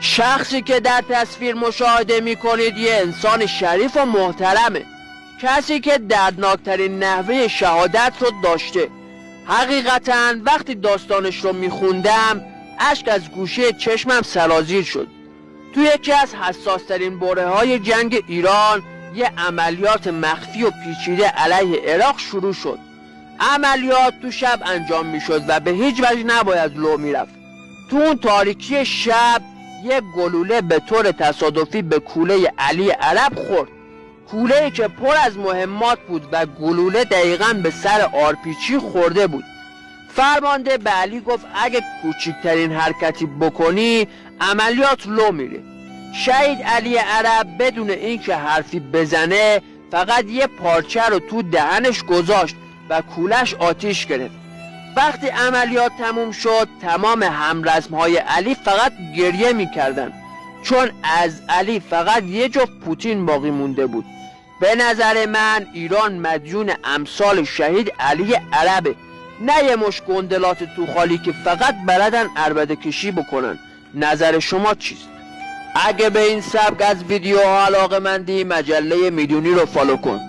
شخصی که در تصویر مشاهده میکنید یه انسان شریف و محترمه، کسی که دردناکترین نحوه شهادت رو داشته. حقیقتاً وقتی داستانش رو میخوندم اشک از گوشه چشمم سرازیر شد. تو یکی از حساسترین برهه‌های جنگ ایران یه عملیات مخفی و پیچیده علیه عراق شروع شد. عملیات تو شب انجام میشد و به هیچ وجه نباید لو میرفت. تو اون تاریکی شب یه گلوله به طور تصادفی به کوله علی عرب خورد. کوله‌ای که پر از مهمات بود و گلوله دقیقاً به سر آرپیچی خورده بود. فرمانده به علی گفت اگه کوچکترین حرکتی بکنی عملیات لو میره. شهید علی عرب بدون اینکه حرفی بزنه فقط یه پارچه رو تو دهنش گذاشت و کولش آتیش گرفت. وقتی عملیات تموم شد تمام همرزمهای علی فقط گریه میکردن، چون از علی فقط یه جفت پوتین باقی مونده بود. به نظر من ایران مدیون امثال شهید علی عربه، نه یه مش گندلات تو خالی که فقط بلدن عربده کشی بکنن. نظر شما چیست؟ اگه به این سبک از ویدیوها علاقه مندی مجله میدونی رو فالو کن.